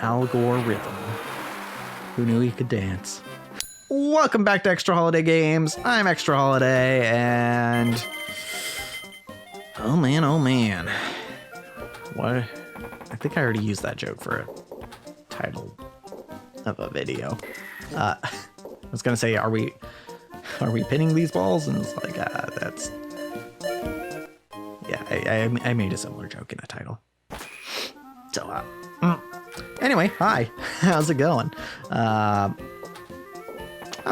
algorithm. Who knew he could dance? Welcome back to ExtraHolidayGames. I'm ExtraHoliday, and oh man. What? I think I already used that joke for a title of a video. I was gonna say, are we pinning these balls? And it's like, that's... Yeah, I made a similar joke in a title. So, anyway, hi. How's it going? I'm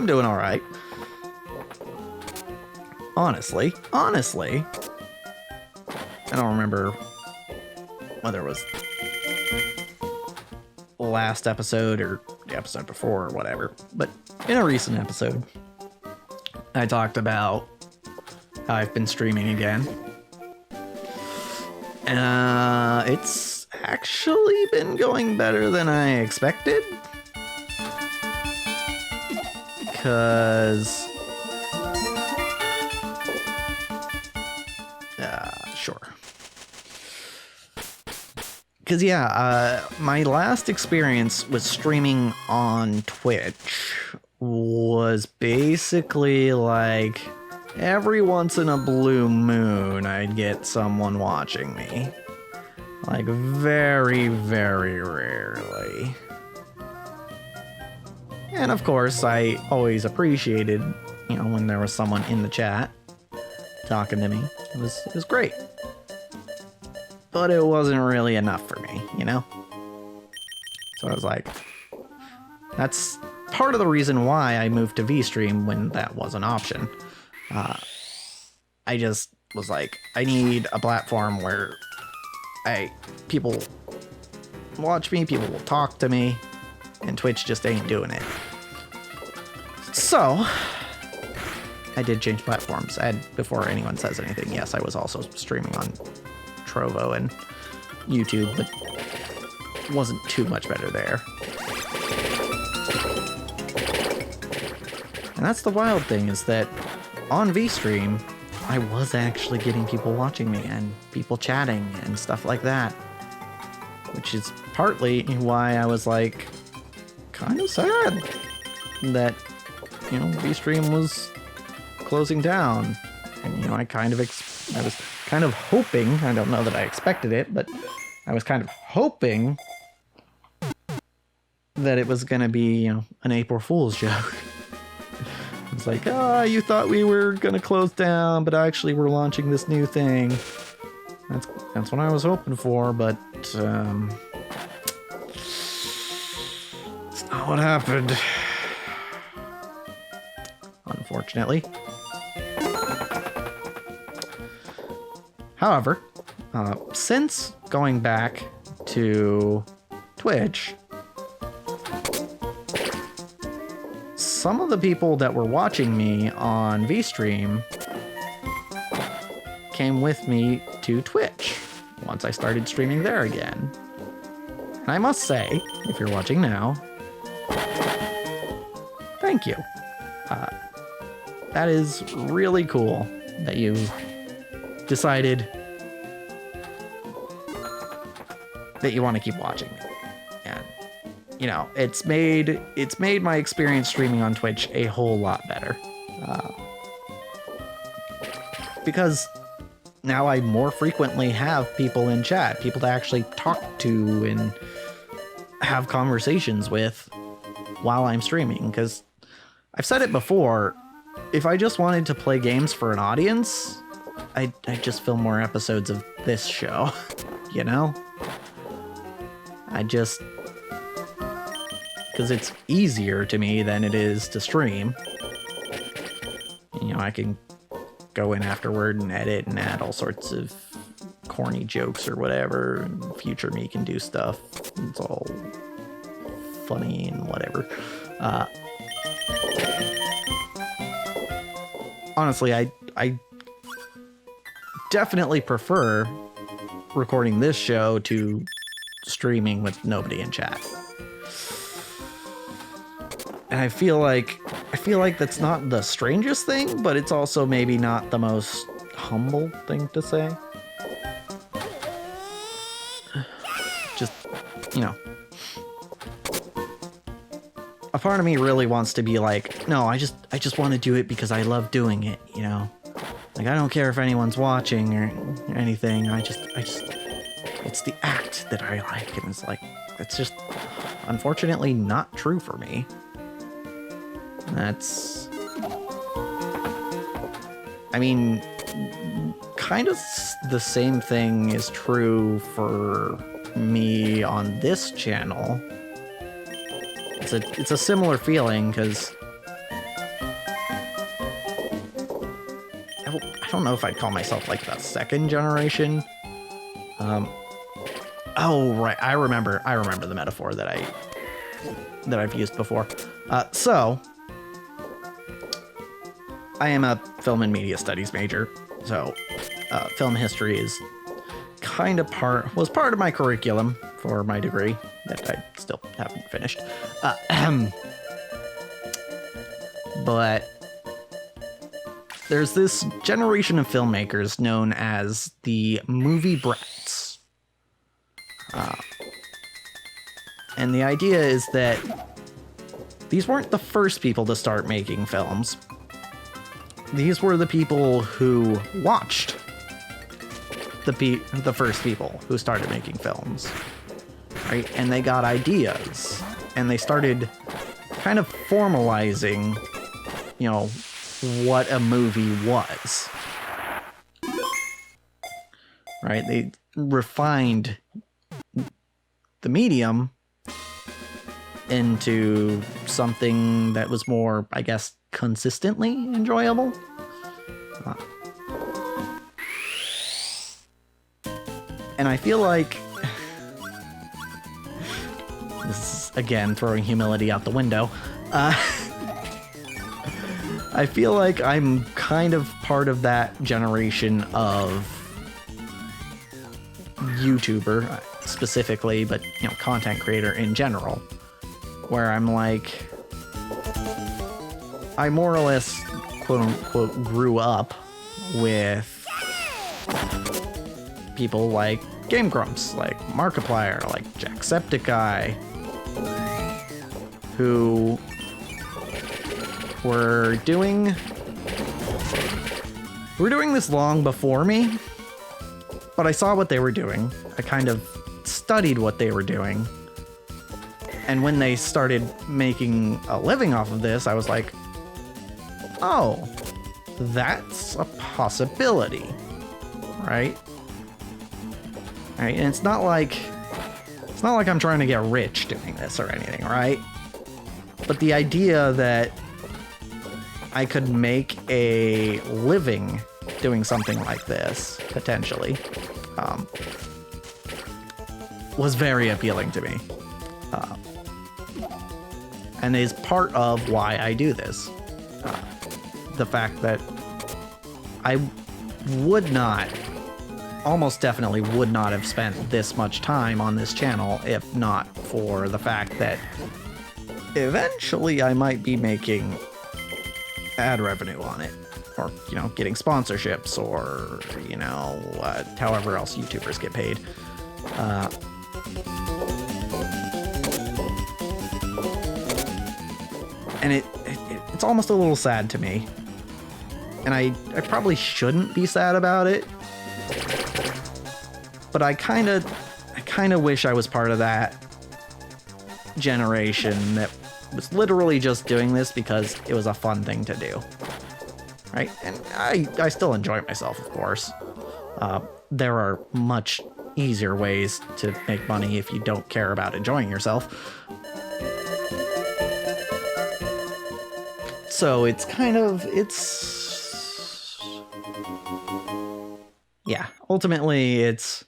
doing all right. Honestly, I don't remember whether it was last episode or the episode before or whatever, but in a recent episode, I talked about how I've been streaming again. It's actually been going better than I expected. Because... sure. Because, yeah, my last experience with streaming on Twitch was basically like every once in a blue moon I'd get someone watching me. Like very, very rarely. And of course, I always appreciated, you know, when there was someone in the chat talking to me. It was great. But it wasn't really enough for me, you know? So I was like, that's part of the reason why I moved to VStream when that was an option. I just was like, I need a platform where people watch me, people will talk to me, and Twitch just ain't doing it. So I did change platforms. And before anyone says anything, yes, I was also streaming on Trovo and YouTube, but it wasn't too much better there. And that's the wild thing, is that on VStream, I was actually getting people watching me and people chatting and stuff like that. Which is partly why I was like, kind of sad that, you know, VStream was closing down. And, you know, I was kind of hoping, I don't know that I expected it, but I was kind of hoping that it was going to be, you know, an April Fool's joke. It's like, you thought we were going to close down, but actually we're launching this new thing. That's what I was hoping for, but it's not what happened. Unfortunately. However, since going back to Twitch, some of the people that were watching me on VStream came with me to Twitch once I started streaming there again. And I must say, if you're watching now, thank you. That is really cool that you decided that you want to keep watching me. And, you know, it's made my experience streaming on Twitch a whole lot better. Because now I more frequently have people in chat, people to actually talk to and have conversations with while I'm streaming. Because I've said it before, if I just wanted to play games for an audience, I'd just film more episodes of this show, you know? Because it's easier to me than it is to stream. You know, I can go in afterward and edit and add all sorts of corny jokes or whatever, and future me can do stuff. It's all funny and whatever. Honestly, I definitely prefer recording this show to streaming with nobody in chat. And I feel like that's not the strangest thing, but it's also maybe not the most humble thing to say. Just, you know, part of me really wants to be like, no, I just want to do it because I love doing it, you know? Like, I don't care if anyone's watching or anything. I just, it's the act that I like. And it's like, it's just unfortunately not true for me. That's, I mean, kind of the same thing is true for me on this channel. It's a similar feeling, because I don't know if I'd call myself like the second generation. Oh right, I remember the metaphor that I've used before. So I am a film and media studies major, so film history is kind of was part of my curriculum for my degree that I still haven't finished. But there's this generation of filmmakers known as the movie brats. And the idea is that these weren't the first people to start making films. These were the people who watched the first people who started making films, right? And they got ideas, and they started kind of formalizing, you know, what a movie was, right? They refined the medium into something that was more, I guess, consistently enjoyable. And I feel like this is, again, throwing humility out the window. I feel like I'm kind of part of that generation of YouTuber, specifically, but, you know, content creator in general, where I'm like, I more or less, quote unquote, grew up with people like Game Grumps, like Markiplier, like Jacksepticeye, who were doing this long before me, but I saw what they were doing. I kind of studied what they were doing. And when they started making a living off of this, I was like, oh, that's a possibility, right? Right? And it's not like I'm trying to get rich doing this or anything, right? But the idea that I could make a living doing something like this, potentially, was very appealing to me. And is part of why I do this. The fact that I would not, almost definitely would not have spent this much time on this channel if not for the fact that eventually I might be making ad revenue on it, or, you know, getting sponsorships, or, you know, however else YouTubers get paid. And it's almost a little sad to me, and I probably shouldn't be sad about it, but I kind of wish I was part of that generation that was literally just doing this because it was a fun thing to do, right? And I still enjoy myself, of course. There are much easier ways to make money if you don't care about enjoying yourself. So it's kind of, yeah, ultimately it's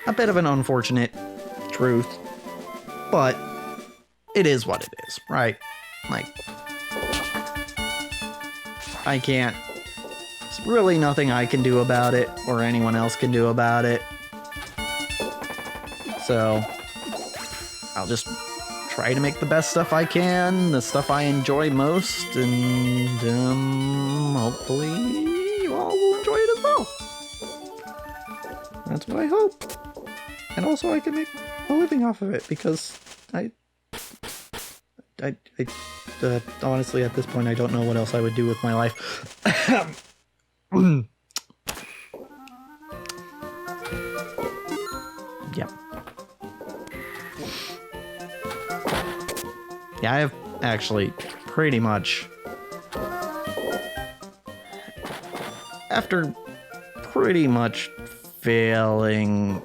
a bit of an unfortunate truth, but it is what it is, right? Like, I can't, there's really nothing I can do about it, or anyone else can do about it. So I'll just try to make the best stuff I can, the stuff I enjoy most, and hopefully you all will enjoy it as well. That's what I hope. And also I can make a living off of it, because honestly, at this point, I don't know what else I would do with my life. Yep. Yeah, I have actually pretty much, after pretty much failing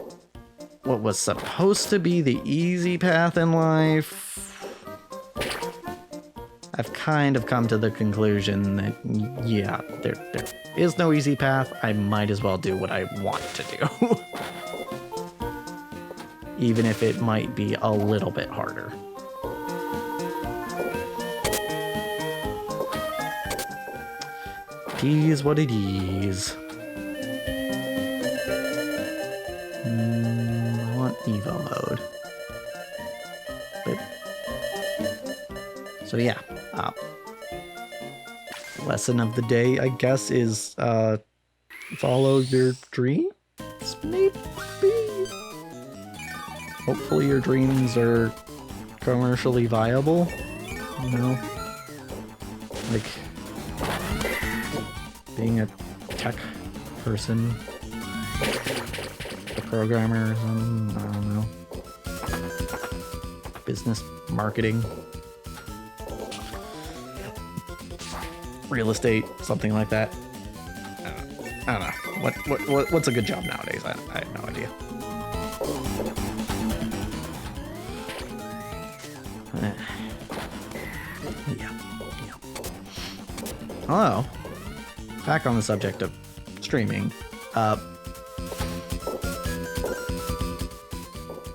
what was supposed to be the easy path in life, I've kind of come to the conclusion that, yeah, there is no easy path. I might as well do what I want to do. Even if it might be a little bit harder. It is what it is. I want Evo mode. But, so yeah. Lesson of the day, I guess, is follow your dreams, maybe? Hopefully your dreams are commercially viable, you know? Like, being a tech person, a programmer, or something, I don't know. Business, marketing, real estate, something like that. I don't know. What's a good job nowadays? I have no idea. Yeah. Hello. Back on the subject of streaming. I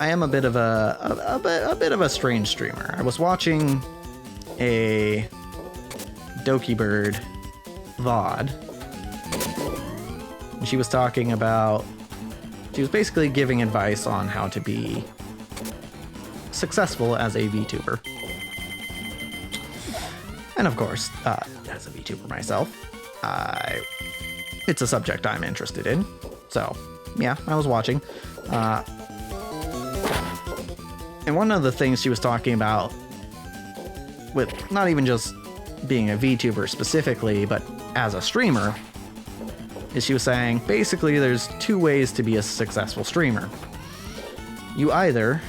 am a bit of a bit of a strange streamer. I was watching a Doki Bird VOD. And she was talking about, she was basically giving advice on how to be successful as a VTuber. And of course, as a VTuber myself, it's a subject I'm interested in. So, yeah, I was watching. And one of the things she was talking about, with not even just being a VTuber specifically, but as a streamer, is she was saying, basically, there's two ways to be a successful streamer. You either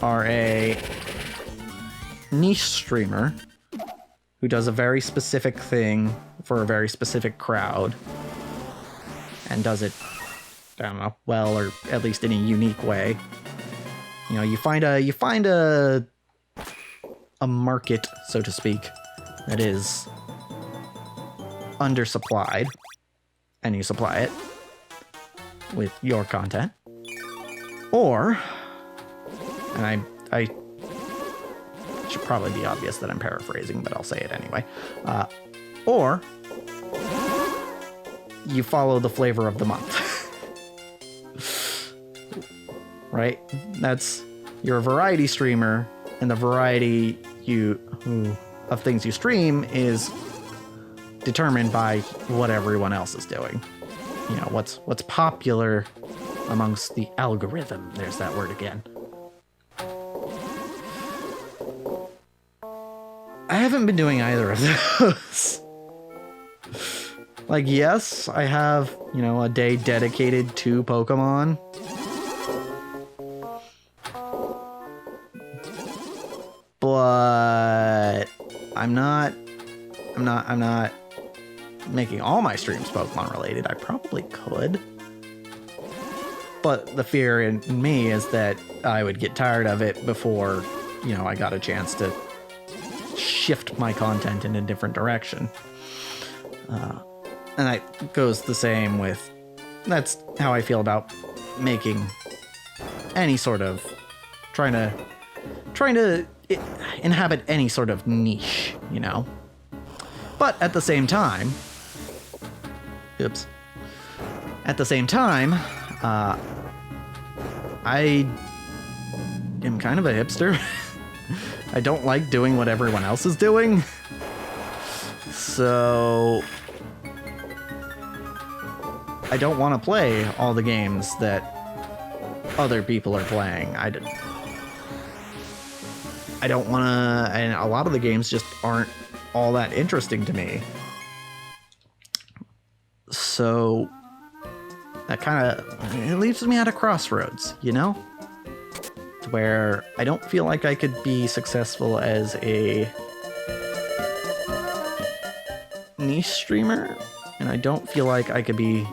are a niche streamer who does a very specific thing for a very specific crowd and does it, I don't know, well, or at least in a unique way. You know, you find a market, so to speak, that is undersupplied, and you supply it with your content. Or, and I should probably be obvious that I'm paraphrasing, but I'll say it anyway. Or you follow the flavor of the month. Right? You're a variety streamer, and the variety of things you stream is determined by what everyone else is doing. You know, what's popular amongst the algorithm. There's that word again. I haven't been doing either of those. Like, yes, I have, you know, a day dedicated to Pokemon. But I'm not making all my streams Pokemon related. I probably could. But the fear in me is that I would get tired of it before, you know, I got a chance to shift my content in a different direction. And that goes the same with, that's how I feel about making any sort of, trying to inhabit any sort of niche, you know? But at the same time, at the same time, I am kind of a hipster. I don't like doing what everyone else is doing. So I don't want to play all the games that other people are playing. I don't want to, and a lot of the games just aren't all that interesting to me. So that kind of, it leaves me at a crossroads, you know? Where I don't feel like I could be successful as a niche streamer, and I don't feel like I could be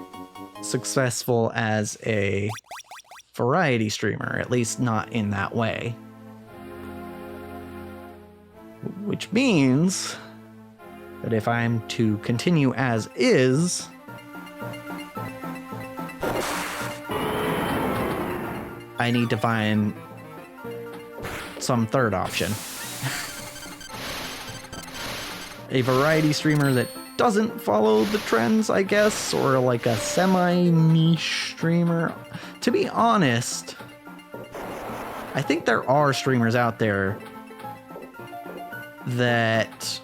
successful as a variety streamer, at least not in that way. Which means that if I'm to continue as is, I need to find some third option. A variety streamer that doesn't follow the trends, I guess, or like a semi-niche streamer. To be honest, I think there are streamers out there that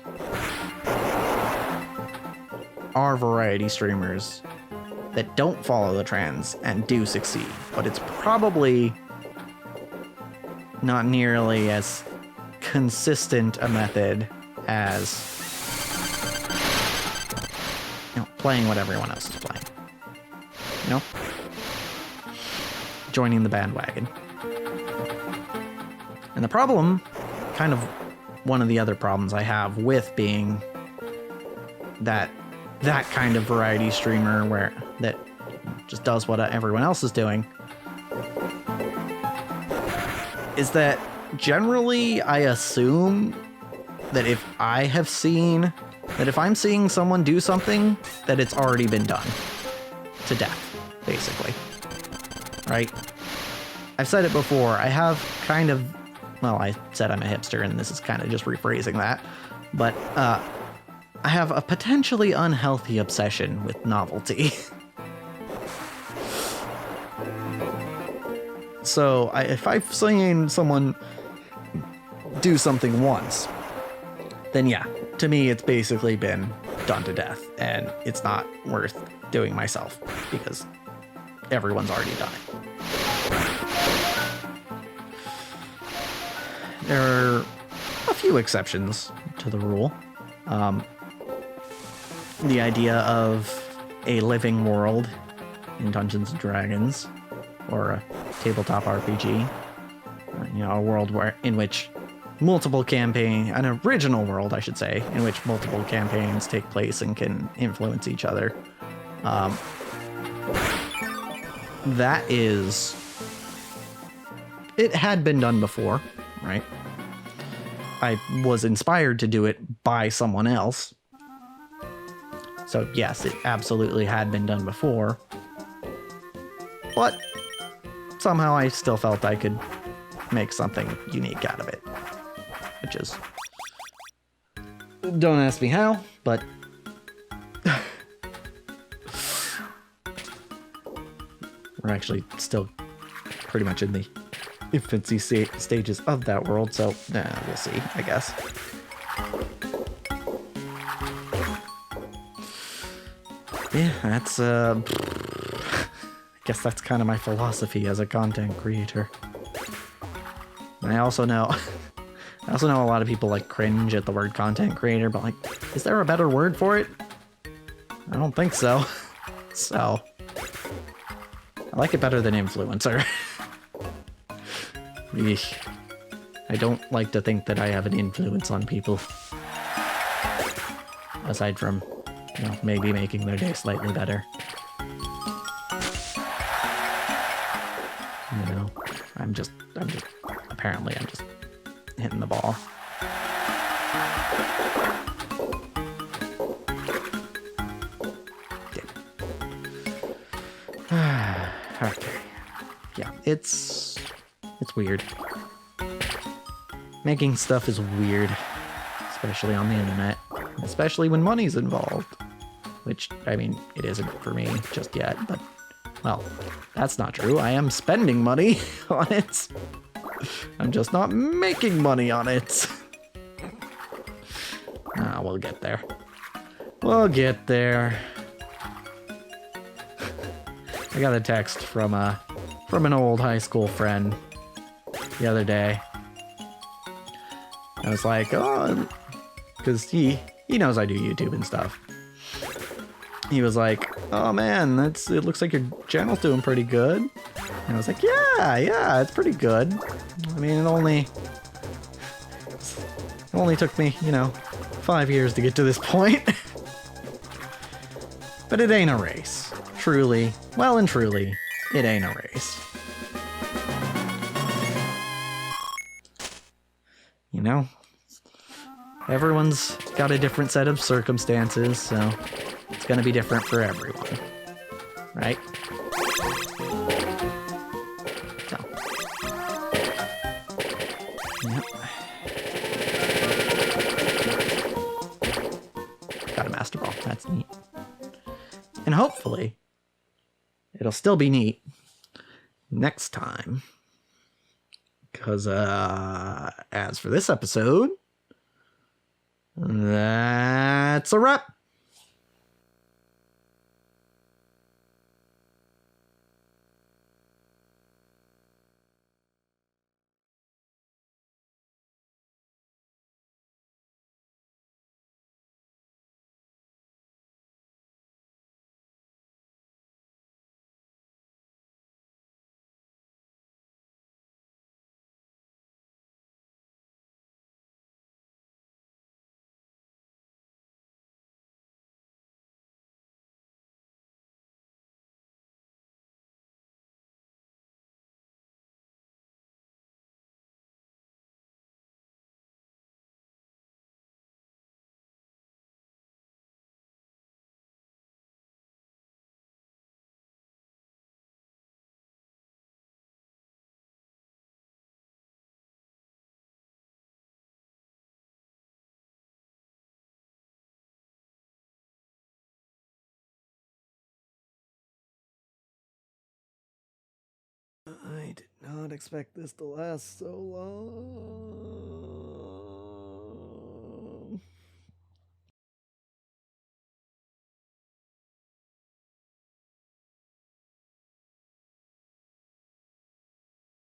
are variety streamers that don't follow the trends and do succeed, but it's probably not nearly as consistent a method as, you know, playing what everyone else is playing. You know? Joining the bandwagon. And the problem, kind of one of the other problems I have with being that kind of variety streamer where that just does what everyone else is doing, is that generally I assume that if I'm seeing someone do something, that it's already been done to death, basically. Right? I've said it before, I have kind of, well, I said I'm a hipster, and this is kind of just rephrasing that, but I have a potentially unhealthy obsession with novelty. So if I've seen someone do something once, then yeah, to me it's basically been done to death, and it's not worth doing myself because everyone's already done it. There are a few exceptions to the rule. The idea of a living world in Dungeons & Dragons, or a tabletop RPG, you know, a world in which an original world, I should say, in which multiple campaigns take place and can influence each other. It had been done before, right? I was inspired to do it by someone else. So yes, it absolutely had been done before. But somehow I still felt I could make something unique out of it. Which is... don't ask me how, but... we're actually still pretty much in the infancy stages of that world, so we'll see, I guess. Yeah, that's I guess that's kind of my philosophy as a content creator. And I also know a lot of people like cringe at the word content creator, but like, is there a better word for it? I don't think so. So I like it better than influencer. Eesh. I don't like to think that I have an influence on people. Aside from, you know, maybe making their day slightly better. You know, apparently I'm just hitting the ball. Okay. Yeah, it's weird. Making stuff is weird, especially on the internet, especially when money's involved. Which, I mean, it isn't for me just yet, but, well, that's not true. I am spending money on it. I'm just not making money on it. We'll get there. We'll get there. I got a text from an old high school friend the other day. I was like, oh, because he knows I do YouTube and stuff. He was like, oh man, it looks like your channel's doing pretty good. And I was like, yeah, it's pretty good. I mean, it only took me, 5 years to get to this point. But it ain't a race. Truly, well and truly, it ain't a race. Everyone's got a different set of circumstances, so it's gonna be different for everyone. Right? So. Yep. Got a Master Ball. That's neat. And hopefully, it'll still be neat next time. Because, as for this episode, that's a wrap. I did not expect this to last so long.